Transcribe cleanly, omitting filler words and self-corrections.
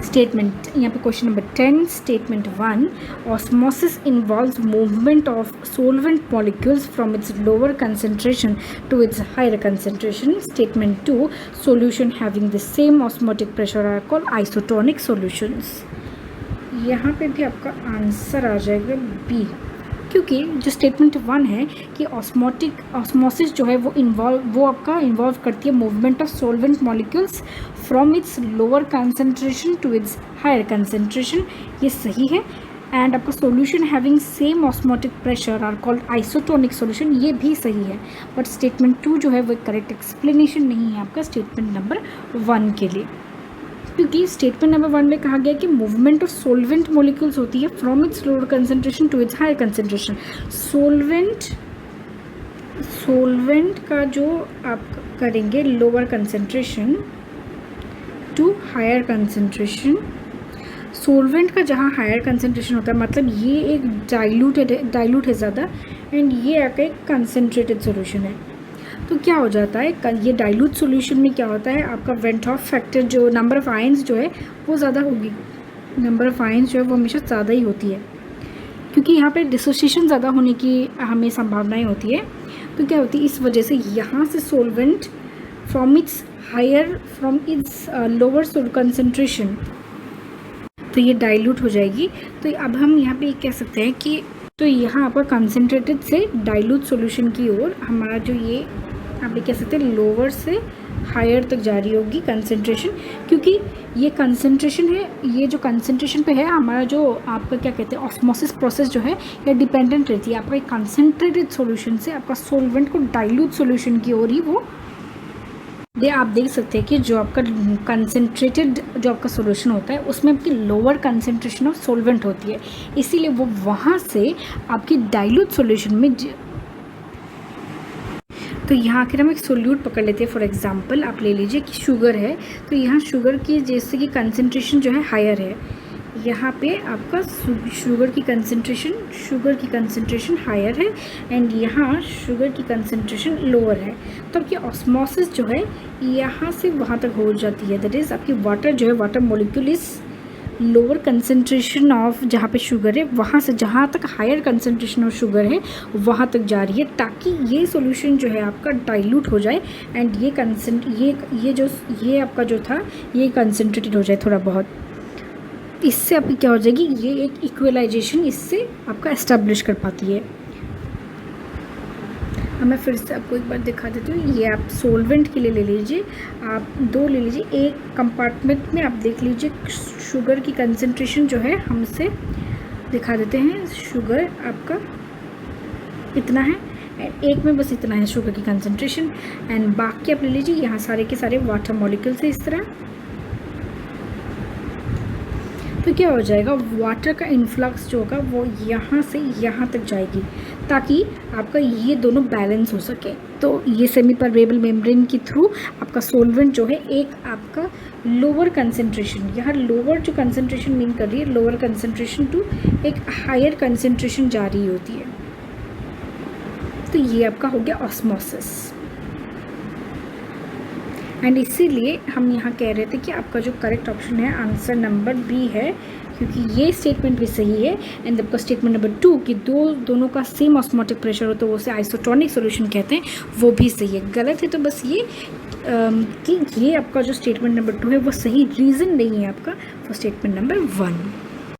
Statement यहाँ पे question number 10 statement 1 osmosis involves movement of solvent molecules from its lower concentration to its higher concentration. Statement 2 solution having the same osmotic pressure are called isotonic solutions. यहाँ पे भी आपका answer आ जाएगा B, क्योंकि जो statement 1 है कि osmosis जो है वो आपका इन्वॉल्व करती है movement of solvent molecules from its lower concentration to its higher concentration, ये सही है. एंड आपका solution having same osmotic pressure are called isotonic solution, ये भी सही है. बट स्टेटमेंट 2 जो है वो करेक्ट एक्सप्लेनेशन नहीं है आपका स्टेटमेंट नंबर 1 के लिए, क्योंकि स्टेटमेंट नंबर 1 में कहा गया कि मूवमेंट ऑफ सोलवेंट मॉलिक्यूल्स होती है from its lower concentration to its higher concentration. Solvent का जो आप करेंगे lower concentration to higher concentration, solvent का जहाँ हायर कंसंट्रेशन होता है मतलब ये एक डाइल्यूट है ज़्यादा एंड ये आपका एक कंसनट्रेटेड सॉल्यूशन है. तो क्या हो जाता है, ये डाइल्यूट सॉल्यूशन में क्या होता है, आपका वेंट ऑफ फैक्टर जो नंबर ऑफ़ आयंस जो है वो ज़्यादा होगी. नंबर ऑफ़ आयंस जो है वो हमेशा ज़्यादा ही होती है, क्योंकि यहाँ पे डिसोसिएशन ज़्यादा होने की हमें संभावनाएं होती है. तो क्या होती है, इस वजह से यहाँ से सोलवेंट फ्रॉम इट्स लोअर सोल कंसनट्रेशन तो ये डाइल्यूट हो जाएगी. तो अब हम यहाँ पे कह सकते हैं कि तो यहाँ आपका कंसनट्रेटेड से डाइल्यूट सॉल्यूशन की ओर हमारा जो ये आप कह सकते हैं लोअर से हायर तक जा रही होगी कंसंट्रेशन, क्योंकि ये कंसंट्रेशन है, ये जो कंसंट्रेशन पे है हमारा जो आपका क्या कहते हैं ऑस्मोसिस प्रोसेस जो है ये डिपेंडेंट रहती है आपका एक कंसंट्रेटेड सॉल्यूशन से आपका सोलवेंट को डाइल्यूट सॉल्यूशन की ओर ही वो आप देख सकते हैं कि जो आपका कंसंट्रेटेड जो आपका सॉल्यूशन होता है उसमें आपकी लोअर कंसंट्रेशन ऑफ सॉल्वेंट होती है, इसीलिए वो वहाँ से आपकी डाइल्यूट सॉल्यूशन में तो यहाँ आखिर हम एक सोल्यूट पकड़ लेते हैं. फॉर एग्जांपल आप ले लीजिए कि शुगर है, तो यहाँ शुगर की जैसे कि कंसंट्रेशन जो है हायर है, यहाँ पे आपका शुगर की कंसंट्रेशन हायर है एंड यहाँ शुगर की कंसंट्रेशन लोअर है. तो आपकी ऑस्मोसिस जो है यहाँ से वहाँ तक हो जाती है, दैट इज़ आपकी वाटर जो है water molecule is lower concentration of जहाँ पे शुगर है वहाँ से जहाँ तक हायर कंसंट्रेशन ऑफ शुगर है वहाँ तक जा रही है, ताकि ये सॉल्यूशन जो है आपका डाइल्यूट हो जाए एंड ये आपका जो था ये कंसंट्रेटेड हो जाए थोड़ा बहुत. इससे आपकी क्या हो जाएगी, ये एक इक्वलाइजेशन इससे आपका एस्टेब्लिश कर पाती है. अब मैं फिर से आपको एक बार दिखा देती हूँ. ये आप सोलवेंट के लिए ले लीजिए, आप 2 ले लीजिए. एक कंपार्टमेंट में आप देख लीजिए शुगर की कंसंट्रेशन जो है हमसे दिखा देते हैं, शुगर आपका इतना है एंड एक में बस इतना है शुगर की कंसंट्रेशन एंड बाकी आप ले लीजिए यहाँ सारे के सारे वाटर मॉलिक्यूल्स है इस तरह. तो क्या हो जाएगा, वाटर का इन्फ्लक्स जो होगा वो यहाँ से यहाँ तक जाएगी ताकि आपका ये दोनों बैलेंस हो सके. तो ये सेमी परमेबल मेम्ब्रेन के थ्रू आपका सोलवेंट जो है एक आपका लोअर कंसंट्रेशन, यहाँ लोअर जो कंसंट्रेशन मीन कर रही है लोअर कंसंट्रेशन टू एक हायर कंसंट्रेशन जा रही होती है. तो ये आपका हो गया ऑस्मोसिस एंड इसीलिए हम यहाँ कह रहे थे कि आपका जो करेक्ट ऑप्शन है आंसर नंबर बी है, क्योंकि ये स्टेटमेंट भी सही है. एंड आपका स्टेटमेंट नंबर 2 कि दोनों का सेम ऑस्मोटिक प्रेशर हो तो वो उसे आइसोटोनिक सॉल्यूशन कहते हैं, वो भी सही है. गलत है तो बस ये कि ये आपका जो स्टेटमेंट नंबर 2 है वो सही रीज़न नहीं है आपका फॉर स्टेटमेंट नंबर 1.